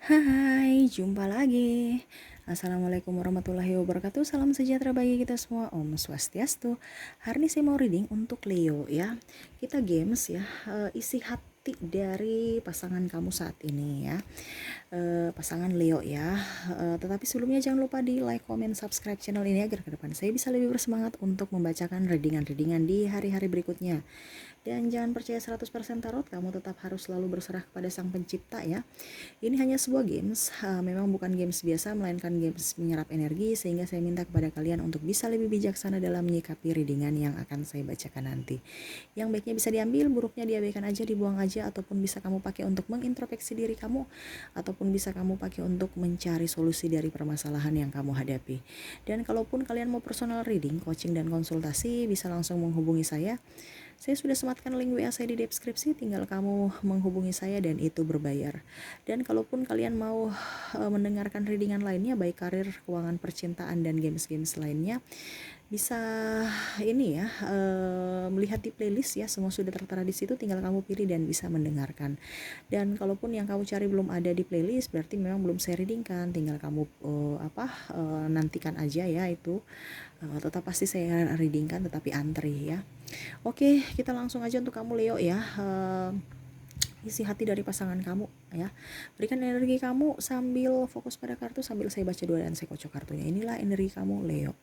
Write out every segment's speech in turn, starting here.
Hai, jumpa lagi. Assalamualaikum warahmatullahi wabarakatuh. Salam sejahtera bagi kita semua. Om Swastiastu. Hari ini saya mau reading untuk Leo ya. Kita games ya, isi hati dari pasangan kamu saat ini ya. Pasangan Leo ya. Tetapi sebelumnya jangan lupa di like, comment, subscribe channel ini agar ke depan saya bisa lebih bersemangat untuk membacakan readingan-readingan di hari-hari berikutnya. Dan jangan percaya 100% tarot, kamu tetap harus selalu berserah kepada Sang Pencipta ya. Ini hanya sebuah games, memang bukan games biasa melainkan games menyerap energi, sehingga saya minta kepada kalian untuk bisa lebih bijaksana dalam menyikapi readingan yang akan saya bacakan nanti. Yang baiknya bisa diambil, buruknya diabaikan aja, dibuang aja, ataupun bisa kamu pakai untuk mengintrospeksi diri kamu, ataupun bisa kamu pakai untuk mencari solusi dari permasalahan yang kamu hadapi. Dan kalaupun kalian mau personal reading, coaching dan konsultasi, bisa langsung menghubungi saya. Saya sudah sematkan link WA saya di deskripsi, tinggal kamu menghubungi saya dan itu berbayar. Dan kalaupun kalian mau mendengarkan readingan lainnya, baik karir, keuangan, percintaan, dan games-games lainnya, bisa ini ya, melihat di playlist ya, semua sudah tertera di situ, tinggal kamu pilih dan bisa mendengarkan. Dan kalaupun yang kamu cari belum ada di playlist, berarti memang belum saya readingkan, tinggal kamu nantikan aja ya itu. Tetap pasti saya readingkan, tetapi antri ya. Oke, kita langsung aja untuk kamu Leo ya. Isi hati dari pasangan kamu ya. Berikan energi kamu sambil fokus pada kartu, sambil saya baca doa dan saya kocok kartunya. Inilah energi kamu Leo.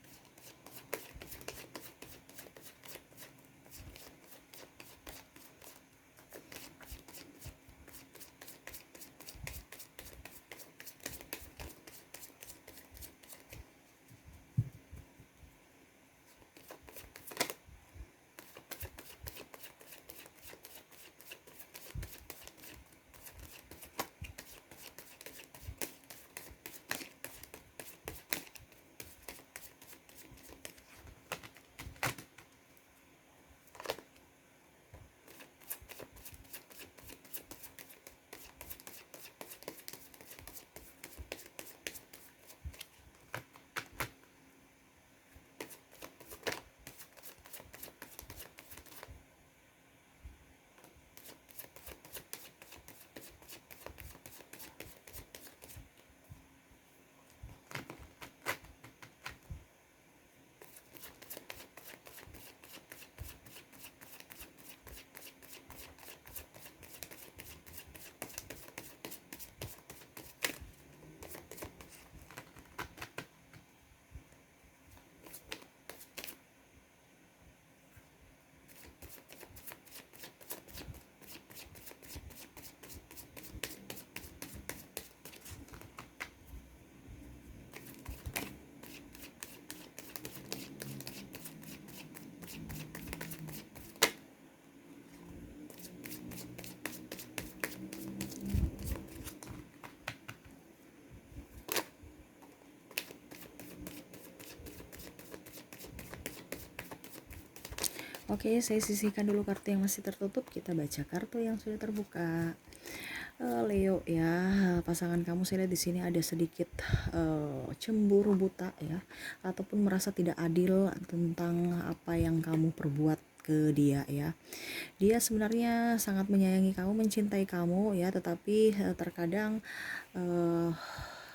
Oke, saya sisihkan dulu kartu yang masih tertutup. Kita baca kartu yang sudah terbuka. Leo ya, pasangan kamu saya lihat di sini ada sedikit cemburu buta ya, ataupun merasa tidak adil tentang apa yang kamu perbuat ke dia ya. Dia sebenarnya sangat menyayangi kamu, mencintai kamu ya, tetapi terkadang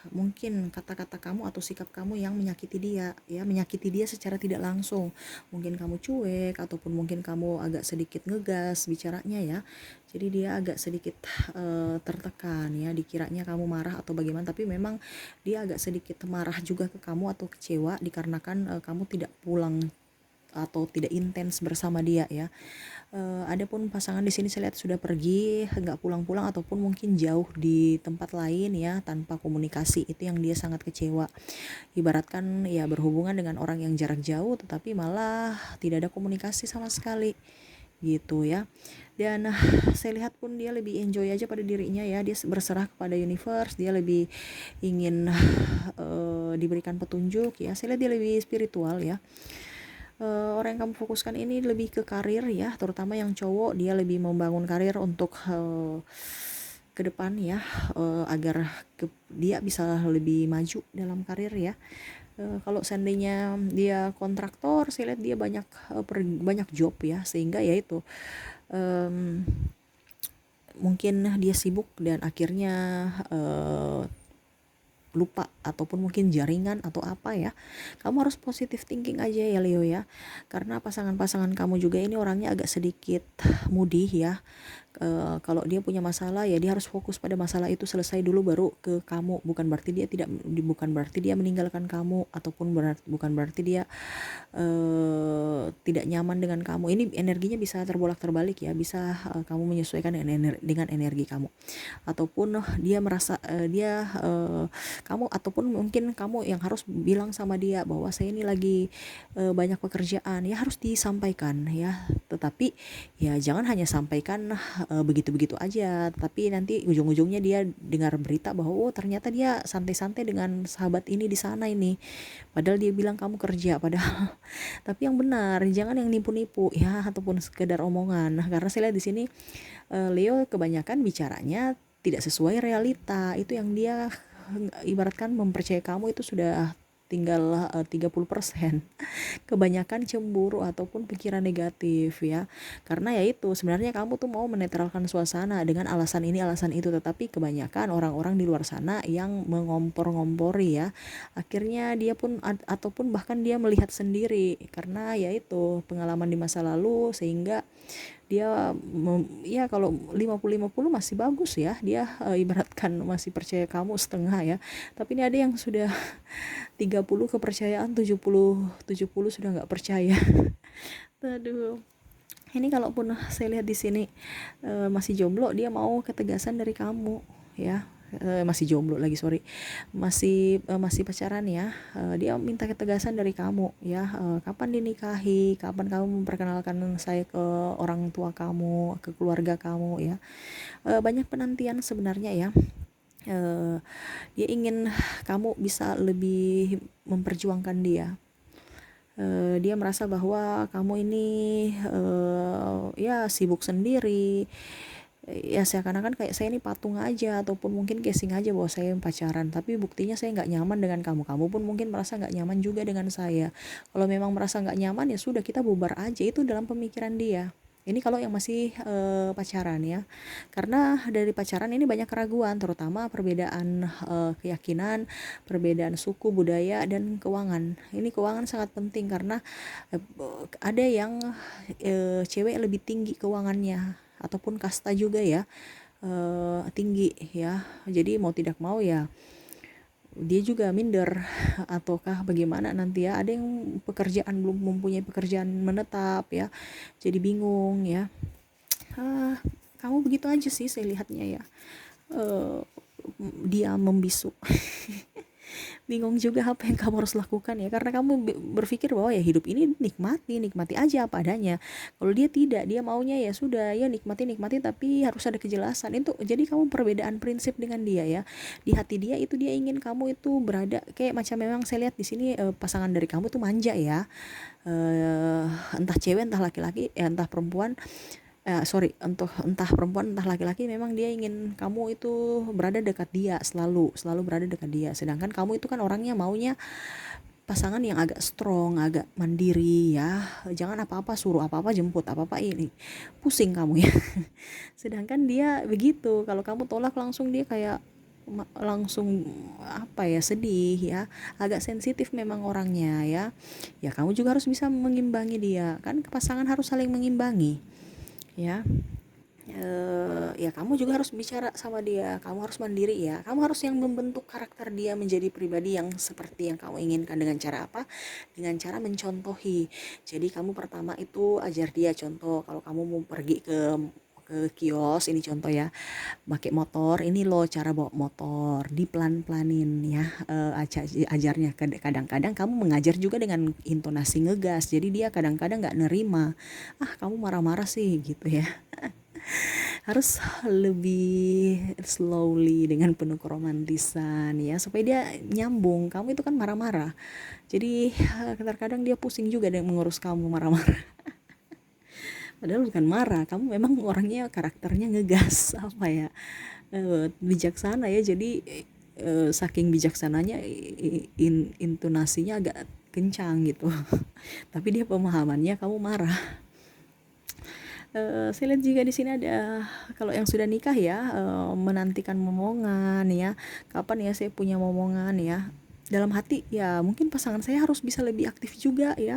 mungkin kata-kata kamu atau sikap kamu yang menyakiti dia ya, menyakiti dia secara tidak langsung. Mungkin kamu cuek, ataupun mungkin kamu agak sedikit ngegas bicaranya ya, jadi dia agak sedikit tertekan ya, dikiranya kamu marah atau bagaimana, tapi memang dia agak sedikit marah juga ke kamu atau kecewa dikarenakan kamu tidak pulang atau tidak intens bersama dia ya. Adapun pasangan di sini saya lihat sudah pergi, nggak pulang-pulang, ataupun mungkin jauh di tempat lain ya, tanpa komunikasi. Itu yang dia sangat kecewa. Ibaratkan ya, berhubungan dengan orang yang jarak jauh tetapi malah tidak ada komunikasi sama sekali gitu ya. Dan saya lihat pun dia lebih enjoy aja pada dirinya ya, dia berserah kepada universe, dia lebih ingin diberikan petunjuk ya. Saya lihat dia lebih spiritual ya. Orang yang kamu fokuskan ini lebih ke karir ya, terutama yang cowok, dia lebih membangun karir untuk ke depan ya, agar dia bisa lebih maju dalam karir ya. Kalau seandainya dia kontraktor, saya lihat dia banyak banyak job ya, sehingga ya itu mungkin dia sibuk dan akhirnya lupa, ataupun mungkin jaringan atau apa ya. Kamu harus positive thinking aja ya Leo ya, karena pasangan-pasangan kamu juga ini orangnya agak sedikit mudih ya. Kalau dia punya masalah ya dia harus fokus pada masalah itu selesai dulu baru ke kamu. Bukan berarti dia meninggalkan kamu, ataupun bukan berarti dia tidak nyaman dengan kamu. Ini energinya bisa terbolak-terbalik ya, bisa kamu menyesuaikan dengan energi kamu, ataupun dia merasa kamu, ataupun mungkin kamu yang harus bilang sama dia bahwa saya ini lagi banyak pekerjaan, ya harus disampaikan ya. Tetapi ya jangan hanya sampaikan begitu-begitu aja, tapi nanti ujung-ujungnya dia dengar berita bahwa oh ternyata dia santai-santai dengan sahabat ini di sana ini, padahal dia bilang kamu kerja, padahal tapi yang benar, jangan yang nipu-nipu ya, ataupun sekedar omongan. Nah, karena saya lihat di sini Leo kebanyakan bicaranya tidak sesuai realita. Itu yang dia ibaratkan mempercayai kamu itu sudah tinggal 30%. Kebanyakan cemburu ataupun pikiran negatif ya. Karena ya itu sebenarnya kamu tuh mau menetralkan suasana dengan alasan ini alasan itu, tetapi kebanyakan orang-orang di luar sana yang mengompor-ngompori ya. Akhirnya dia pun ataupun bahkan dia melihat sendiri karena ya itu pengalaman di masa lalu, sehingga dia ya kalau 50-50 masih bagus ya, dia ibaratkan masih percaya kamu setengah ya. Tapi ini ada yang sudah 30 kepercayaan, 70 sudah nggak percaya. Aduh. Ini kalaupun saya lihat di sini masih jomblo, dia mau ketegasan dari kamu ya. Masih jomblo lagi, sorry, masih pacaran ya. Dia minta ketegasan dari kamu ya. Kapan dinikahi, kapan kamu memperkenalkan saya ke orang tua kamu, ke keluarga kamu ya. Banyak penantian sebenarnya ya. Dia ingin kamu bisa lebih memperjuangkan dia. Dia merasa bahwa kamu ini ya sibuk sendiri, ya seakan-akan kayak saya ini patung aja, ataupun mungkin casing aja bahwa saya pacaran, tapi buktinya saya nggak nyaman dengan kamu. Kamu pun mungkin merasa nggak nyaman juga dengan saya. Kalau memang merasa nggak nyaman ya sudah, kita bubar aja. Itu dalam pemikiran dia. Ini kalau yang masih pacaran ya, karena dari pacaran ini banyak keraguan, terutama perbedaan keyakinan, perbedaan suku, budaya, dan keuangan. Ini keuangan sangat penting karena ada yang cewek lebih tinggi keuangannya, ataupun kasta juga ya tinggi ya. Jadi mau tidak mau ya dia juga minder ataukah bagaimana nanti ya. Ada yang pekerjaan belum mempunyai pekerjaan menetap ya, jadi bingung ya. Kamu begitu aja sih saya lihatnya ya. Dia membisu. Bingung juga apa yang kamu harus lakukan ya, karena kamu berpikir bahwa ya hidup ini nikmati aja apa adanya. Kalau dia tidak, dia maunya ya sudah ya nikmati tapi harus ada kejelasan. Itu jadi kamu perbedaan prinsip dengan dia ya. Di hati dia itu dia ingin kamu itu berada kayak macam, memang saya lihat di sini pasangan dari kamu tuh manja ya. Entah cewek entah laki-laki entah perempuan, entah perempuan entah laki-laki, memang dia ingin kamu itu berada dekat dia, selalu berada dekat dia. Sedangkan kamu itu kan orangnya maunya pasangan yang agak strong, agak mandiri ya. Jangan apa-apa suruh apa-apa, jemput apa-apa, ini pusing kamu ya. Sedangkan dia begitu, kalau kamu tolak langsung dia kayak langsung apa ya, sedih ya, agak sensitif memang orangnya ya. Ya kamu juga harus bisa mengimbangi dia, kan pasangan harus saling mengimbangi ya. Ya kamu juga harus bicara sama dia, kamu harus mandiri ya, kamu harus yang membentuk karakter dia menjadi pribadi yang seperti yang kamu inginkan. Dengan cara apa? Dengan cara mencontohi. Jadi kamu pertama itu ajar dia contoh. Kalau kamu mau pergi ke kios, ini contoh ya, pakai motor, ini loh cara bawa motor, dipelan-pelanin ya. Ajarnya. Kadang-kadang kamu mengajar juga dengan intonasi ngegas, jadi dia kadang-kadang nggak nerima. Kamu marah-marah sih gitu ya. Harus lebih slowly dengan penuh keromantisan ya, supaya dia nyambung. Kamu itu kan marah-marah, jadi kadang-kadang dia pusing juga dengan mengurus kamu marah-marah. Padahal bukan marah, kamu memang orangnya karakternya ngegas apa ya, bijaksana ya. Jadi saking bijaksananya intonasinya agak kencang gitu. Tapi dia pemahamannya kamu marah. Saya lihat juga di sini ada kalau yang sudah nikah ya, menantikan momongan ya. Kapan ya saya punya momongan ya? Dalam hati ya mungkin pasangan saya harus bisa lebih aktif juga ya,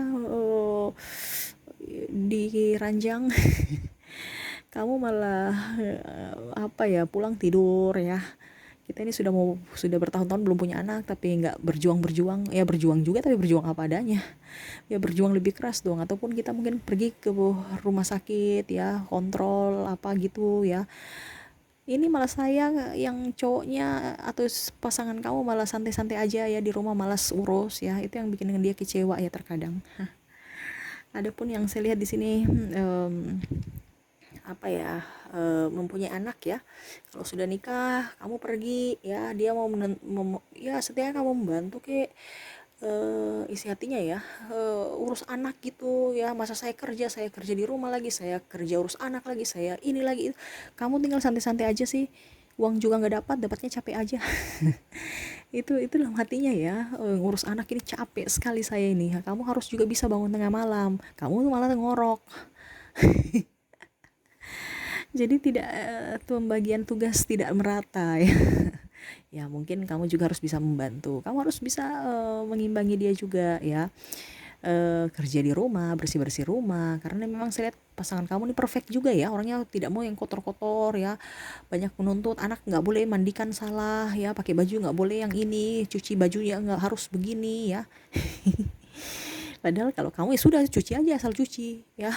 di ranjang. Kamu malah apa ya, pulang tidur ya. Kita ini sudah bertahun-tahun belum punya anak tapi nggak berjuang-berjuang ya, berjuang juga tapi berjuang apa adanya ya, berjuang lebih keras dong. Ataupun kita mungkin pergi ke rumah sakit ya, kontrol apa gitu ya. Ini malah saya yang cowoknya atau pasangan kamu malah santai-santai aja ya di rumah, malas urus ya. Itu yang bikin dia kecewa ya terkadang. Adapun yang saya lihat di sini, apa ya, mempunyai anak ya. Kalau sudah nikah kamu pergi ya, dia ya setidaknya kamu membantu kek, isi hatinya ya, urus anak gitu ya. Masa saya kerja di rumah lagi, saya kerja urus anak lagi, saya ini lagi itu. Kamu tinggal santai-santai aja sih, uang juga nggak dapatnya capek aja. Itu dalam hatinya ya, ngurus anak ini capek sekali saya ini. Kamu harus juga bisa bangun tengah malam, kamu tuh malah ngorok. Jadi tidak, pembagian tugas tidak merata ya. Ya mungkin kamu juga harus bisa membantu, kamu harus bisa mengimbangi dia juga ya, kerja di rumah, bersih-bersih rumah. Karena memang saya lihat pasangan kamu ini perfect juga ya, orangnya tidak mau yang kotor-kotor ya, banyak menuntut anak nggak boleh mandikan salah ya, pakai baju nggak boleh yang ini, cuci bajunya nggak harus begini ya. Padahal kalau kamu ya sudah cuci aja, asal cuci ya.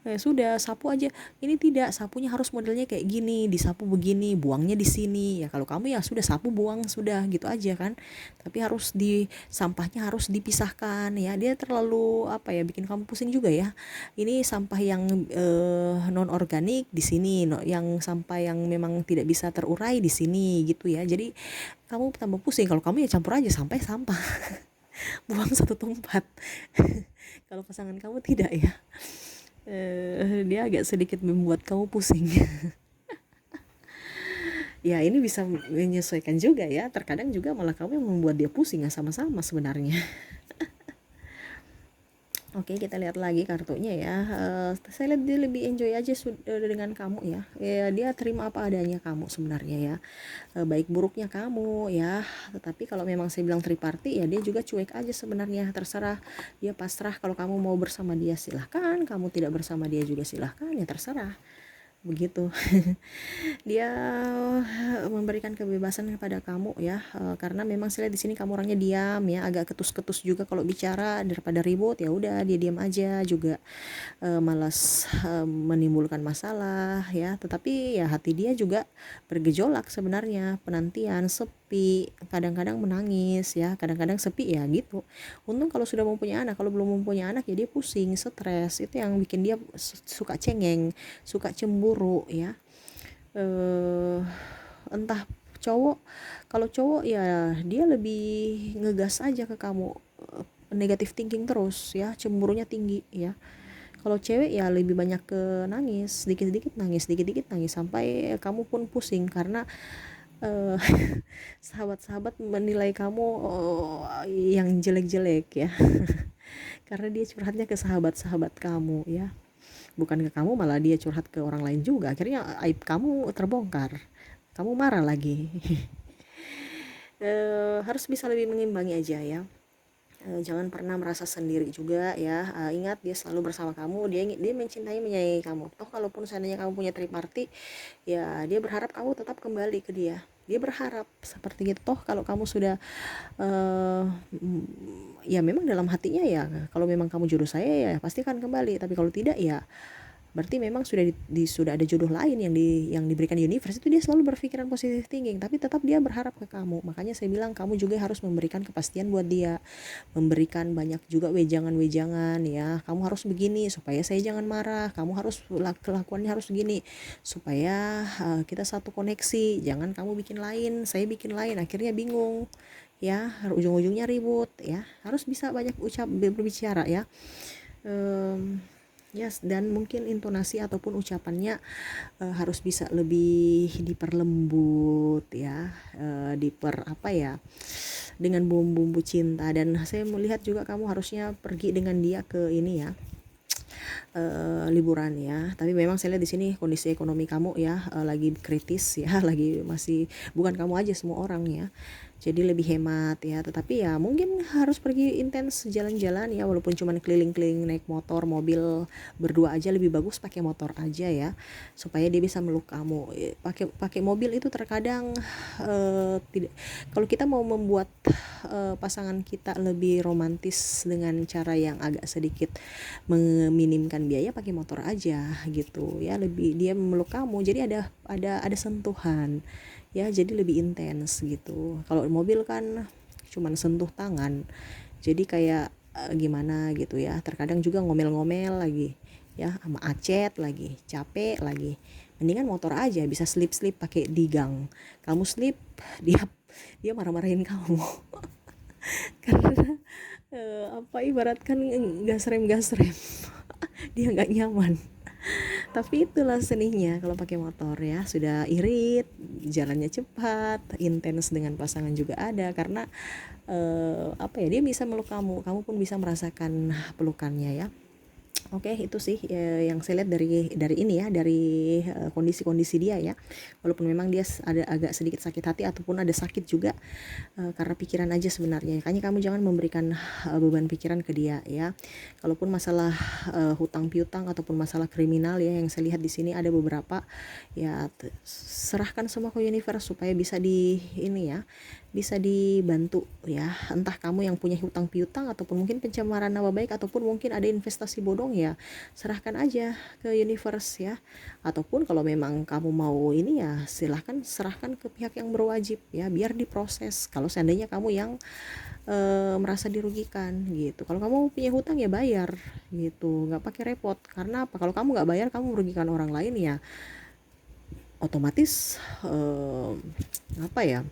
Ya sudah, sapu aja. Ini tidak, sapunya harus modelnya kayak gini, disapu begini, buangnya di sini. Ya kalau kamu ya sudah sapu buang sudah gitu aja kan. Tapi harus sampahnya harus dipisahkan ya. Dia terlalu apa ya, bikin kamu pusing juga ya. Ini sampah yang non organik di sini, yang sampah yang memang tidak bisa terurai di sini gitu ya. Jadi kamu tambah pusing. Kalau kamu ya campur aja sampai sampah. Buang satu tempat. Kalau pasangan kamu tidak ya, dia agak sedikit membuat kamu pusing. Ya ini bisa menyesuaikan juga ya, terkadang juga malah kamu yang membuat dia pusing ya, sama-sama sebenarnya. Oke, kita lihat lagi kartunya ya. Saya lihat dia lebih enjoy aja dengan kamu ya. Ya dia terima apa adanya kamu sebenarnya ya. Baik buruknya kamu ya. Tetapi kalau memang saya bilang triparty ya, dia juga cuek aja sebenarnya, terserah. Dia pasrah, kalau kamu mau bersama dia silahkan, kamu tidak bersama dia juga silahkan, ya terserah. Begitu. Dia memberikan kebebasan kepada kamu ya, karena memang saya lihat di sini kamu orangnya diam ya, agak ketus-ketus juga kalau bicara, daripada ribut ya udah dia diam aja juga, malas menimbulkan masalah ya. Tetapi ya hati dia juga bergejolak sebenarnya, penantian, sepi, kadang-kadang menangis ya, kadang-kadang sepi ya gitu. Untung kalau sudah mempunyai anak, kalau belum mempunyai anak ya dia pusing, stres, itu yang bikin dia suka cengeng, suka cemburu ya. Entah cowok, kalau cowok ya dia lebih ngegas aja ke kamu, negatif thinking terus ya, cemburunya tinggi ya. Kalau cewek ya lebih banyak ke nangis, sedikit-sedikit nangis, dikit-dikit nangis, sampai kamu pun pusing karena uh, sahabat-sahabat menilai kamu yang jelek-jelek ya. Karena dia curhatnya ke sahabat-sahabat kamu ya, bukan ke kamu, malah dia curhat ke orang lain juga, akhirnya aib kamu terbongkar, kamu marah lagi. Harus bisa lebih mengimbangi aja ya. Jangan pernah merasa sendiri juga ya. Ingat dia selalu bersama kamu, dia mencintai, menyayangi kamu. Toh kalaupun seandainya kamu punya triparty ya, dia berharap kamu tetap kembali ke dia berharap seperti itu. Toh kalau kamu sudah ya memang dalam hatinya ya, kalau memang kamu jodoh saya ya pasti akan kembali, tapi kalau tidak ya berarti memang sudah ada jodoh lain yang diberikan universe. Itu dia selalu berpikiran positive thinking, tapi tetap dia berharap ke kamu. Makanya saya bilang kamu juga harus memberikan kepastian buat dia, memberikan banyak juga wejangan-wejangan ya. Kamu harus begini supaya saya jangan marah, kamu harus kelakuannya harus begini supaya kita satu koneksi, jangan kamu bikin lain, saya bikin lain, akhirnya bingung ya, ujung-ujungnya ribut ya. Harus bisa banyak berbicara ya. Yes, dan mungkin intonasi ataupun ucapannya harus bisa lebih diperlembut ya, apa ya, dengan bumbu-bumbu cinta. Dan saya melihat juga kamu harusnya pergi dengan dia ke ini ya, liburan ya. Tapi memang saya lihat di sini kondisi ekonomi kamu ya lagi kritis ya, lagi masih, bukan kamu aja, semua orang ya. Jadi lebih hemat ya, tetapi ya mungkin harus pergi intens jalan-jalan ya, walaupun cuman keliling-keliling naik motor, mobil berdua aja, lebih bagus pakai motor aja ya, supaya dia bisa meluk kamu. Pakai pakai mobil itu terkadang tidak, kalau kita mau membuat pasangan kita lebih romantis dengan cara yang agak sedikit meminimkan biaya, pakai motor aja gitu ya, lebih dia memeluk kamu, jadi ada sentuhan ya, jadi lebih intens gitu. Kalau mobil kan cuman sentuh tangan, jadi kayak gimana gitu ya, terkadang juga ngomel-ngomel lagi ya, sama acet lagi, capek lagi. Mendingan motor aja, bisa slip-slip pakai digang, kamu slip, dia dia marah-marahin kamu karena apa, ibaratkan gas rem dia nggak nyaman. Tapi itulah seninya kalau pakai motor ya, sudah irit, jalannya cepat, intens dengan pasangan juga ada, karena apa ya, dia bisa meluk kamu, kamu pun bisa merasakan pelukannya ya. Oke, itu sih yang saya lihat dari ini ya, dari kondisi-kondisi dia ya. Walaupun memang dia ada agak sedikit sakit hati ataupun ada sakit juga karena pikiran aja sebenarnya. Makanya kamu jangan memberikan beban pikiran ke dia ya. Kalaupun masalah hutang piutang ataupun masalah kriminal ya, yang saya lihat di sini ada beberapa ya, serahkan semua ke universe supaya bisa ini ya, bisa dibantu ya. Entah kamu yang punya hutang piutang ataupun mungkin pencemaran nama baik ataupun mungkin ada investasi bodong ya, serahkan aja ke universe ya. Ataupun kalau memang kamu mau ini ya, silahkan serahkan ke pihak yang berwajib ya, biar diproses kalau seandainya kamu yang merasa dirugikan gitu. Kalau kamu punya hutang ya bayar gitu, nggak pakai repot. Karena apa, kalau kamu nggak bayar kamu merugikan orang lain ya, otomatis apa ya,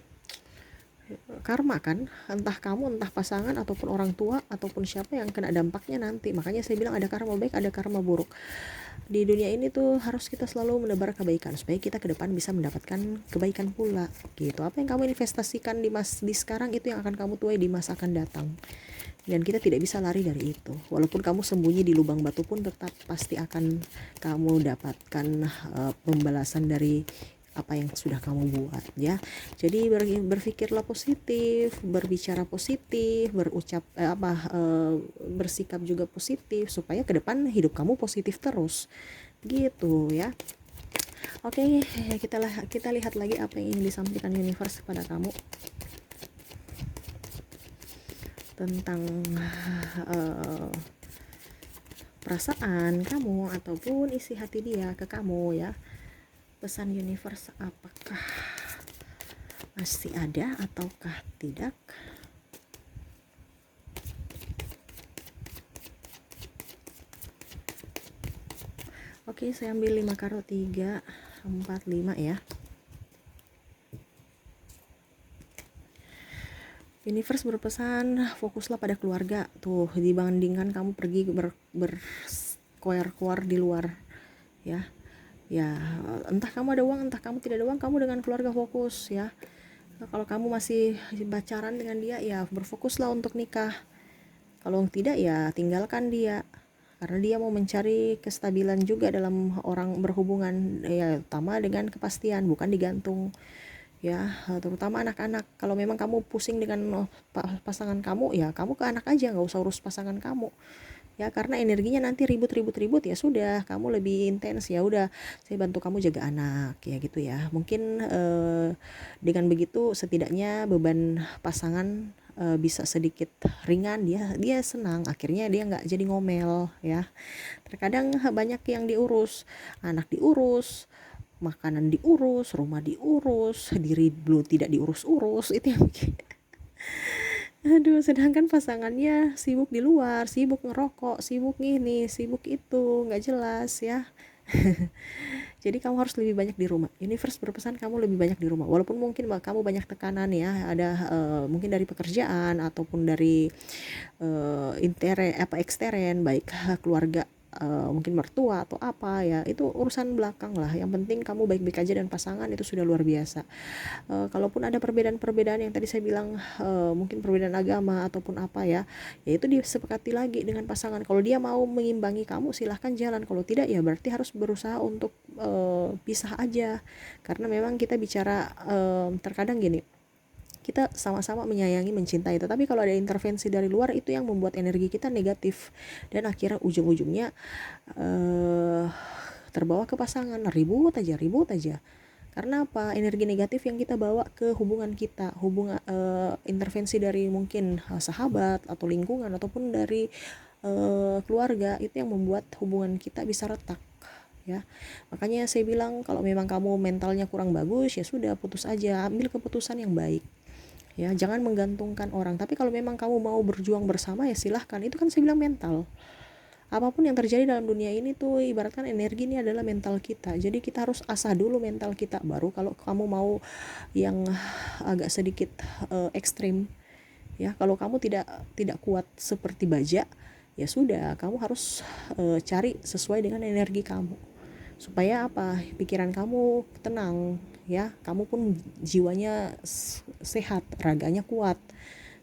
karma kan, entah kamu, entah pasangan, ataupun orang tua, ataupun siapa yang kena dampaknya nanti. Makanya saya bilang ada karma baik, ada karma buruk. Di dunia ini tuh harus kita selalu menebar kebaikan supaya kita ke depan bisa mendapatkan kebaikan pula gitu. Apa yang kamu investasikan di sekarang, itu yang akan kamu tuai di masa akan datang. Dan kita tidak bisa lari dari itu. Walaupun kamu sembunyi di lubang batu pun tetap pasti akan kamu dapatkan pembalasan dari apa yang sudah kamu buat ya. Jadi berpikirlah positif, berbicara positif, bersikap juga positif supaya ke depan hidup kamu positif terus gitu ya. Oke, kita lihat lagi apa yang ingin disampaikan universe kepada kamu tentang perasaan kamu ataupun isi hati dia ke kamu ya. Pesan universe apakah masih ada ataukah tidak? Oke, saya ambil 5 karo, 3, 4, 5 ya. Universe berpesan, fokuslah pada keluarga. Tuh, dibandingkan kamu pergi berkoar-koar di luar ya. Ya, entah kamu ada uang, entah kamu tidak ada uang, kamu dengan keluarga fokus ya. Kalau kamu masih pacaran dengan dia ya, berfokuslah untuk nikah. Kalau tidak ya tinggalkan dia, karena dia mau mencari kestabilan juga dalam orang berhubungan ya, utama dengan kepastian, bukan digantung ya, terutama anak-anak. Kalau memang kamu pusing dengan pasangan kamu ya, kamu ke anak aja, nggak usah urus pasangan kamu ya, karena energinya nanti ribut ya sudah, kamu lebih intens ya udah, saya bantu kamu jaga anak ya gitu ya. Mungkin dengan begitu setidaknya beban pasangan bisa sedikit ringan, dia senang, akhirnya dia nggak jadi ngomel ya. Terkadang banyak yang diurus, anak diurus, makanan diurus, rumah diurus, diri belum tidak diurus-urus, itu yang bikin aduh, sedangkan pasangannya sibuk di luar, sibuk ngerokok, sibuk ini, sibuk itu, nggak jelas ya. Jadi kamu harus lebih banyak di rumah. Universe berpesan kamu lebih banyak di rumah. Walaupun mungkin kamu banyak tekanan ya, ada mungkin dari pekerjaan ataupun dari ekstern, baik keluarga mungkin mertua atau apa ya, itu urusan belakang lah. Yang penting kamu baik-baik aja dan pasangan itu sudah luar biasa. Kalaupun ada perbedaan-perbedaan yang tadi saya bilang, mungkin perbedaan agama ataupun apa ya, ya itu disepakati lagi dengan pasangan. Kalau dia mau mengimbangi kamu silahkan jalan, kalau tidak ya berarti harus berusaha untuk pisah aja. Karena memang kita bicara, terkadang gini, kita sama-sama menyayangi, mencintai, tetapi kalau ada intervensi dari luar itu yang membuat energi kita negatif dan akhirnya ujung-ujungnya terbawa ke pasangan, ribut aja. Karena apa? Energi negatif yang kita bawa ke hubungan kita, intervensi dari mungkin sahabat atau lingkungan ataupun dari keluarga, itu yang membuat hubungan kita bisa retak ya. Makanya saya bilang kalau memang kamu mentalnya kurang bagus, ya sudah putus aja, ambil keputusan yang baik. Ya, jangan menggantungkan orang. Tapi kalau memang kamu mau berjuang bersama ya silahkan. Itu kan saya bilang mental. Apapun yang terjadi dalam dunia ini tuh ibaratkan energi ini adalah mental kita. Jadi kita harus asah dulu mental kita, baru kalau kamu mau yang agak sedikit ekstrim ya. Kalau kamu tidak kuat seperti baja, ya sudah kamu harus cari sesuai dengan energi kamu. Supaya apa? Pikiran kamu tenang ya, kamu pun jiwanya sehat, raganya kuat.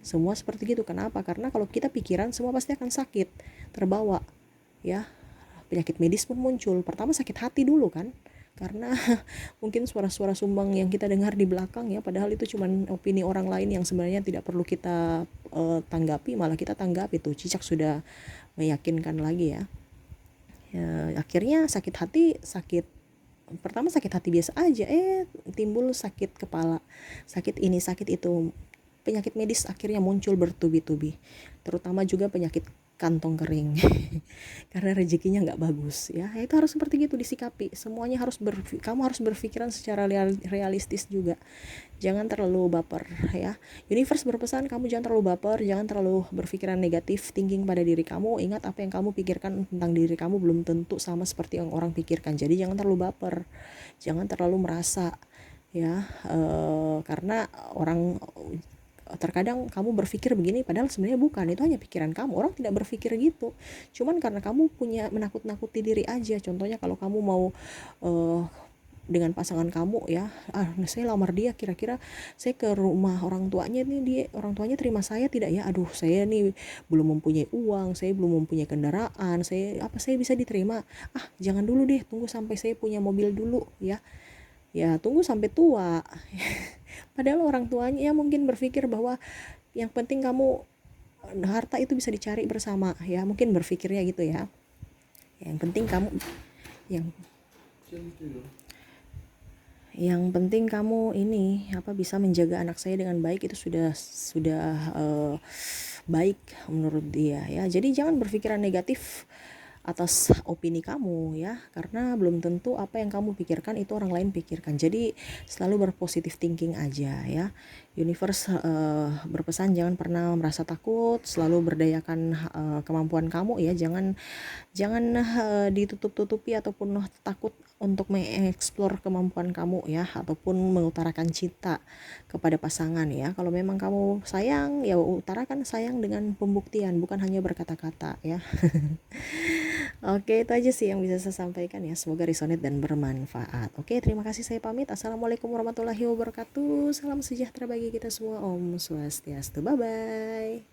Semua seperti gitu. Kenapa? Karena kalau kita pikiran semua pasti akan sakit, terbawa ya. Penyakit medis pun muncul. Pertama sakit hati dulu kan, karena mungkin suara-suara sumbang yang kita dengar di belakang ya, padahal itu cuma opini orang lain yang sebenarnya tidak perlu kita tanggapi, malah kita tanggapi tuh. Cicak sudah meyakinkan lagi ya. Akhirnya sakit hati, pertama sakit hati biasa aja, timbul sakit kepala, sakit ini sakit itu, penyakit medis akhirnya muncul bertubi-tubi, terutama juga penyakit kantong kering karena rezekinya nggak bagus ya. Itu harus seperti gitu disikapi semuanya, kamu harus berpikiran secara realistis juga, jangan terlalu baper ya. Universe berpesan kamu jangan terlalu baper, jangan terlalu berpikiran negatif thinking pada diri kamu. Ingat, apa yang kamu pikirkan tentang diri kamu belum tentu sama seperti yang orang pikirkan. Jadi jangan terlalu baper, jangan terlalu merasa ya, karena orang terkadang kamu berpikir begini padahal sebenarnya bukan, itu hanya pikiran kamu. Orang tidak berpikir gitu, cuman karena kamu punya menakut-nakuti diri aja. Contohnya kalau kamu mau dengan pasangan kamu ya, saya lamar dia, kira-kira saya ke rumah orang tuanya nih, orang tuanya terima saya tidak ya, aduh saya nih belum mempunyai uang, saya belum mempunyai kendaraan, saya bisa diterima. Jangan dulu deh, tunggu sampai saya punya mobil dulu ya, tunggu sampai tua. Padahal orang tuanya ya mungkin berpikir bahwa yang penting kamu, harta itu bisa dicari bersama ya, mungkin berpikirnya gitu ya. Yang penting kamu yang yang penting kamu ini bisa menjaga anak saya dengan baik, itu sudah baik menurut dia ya. Jadi jangan berpikiran negatif atas opini kamu ya, karena belum tentu apa yang kamu pikirkan itu orang lain pikirkan. Jadi selalu berpositif thinking aja ya. Universe berpesan jangan pernah merasa takut, selalu berdayakan kemampuan kamu ya. Jangan ditutup-tutupi ataupun takut untuk mengeksplor kemampuan kamu ya, ataupun mengutarakan cinta kepada pasangan ya. Kalau memang kamu sayang ya utarakan sayang dengan pembuktian, bukan hanya berkata-kata ya. Oke, itu aja sih yang bisa saya sampaikan ya. Semoga resonate dan bermanfaat. Oke, terima kasih, saya pamit. Assalamualaikum warahmatullahi wabarakatuh. Salam sejahtera bagi kita semua. Om Swastiastu. Bye bye.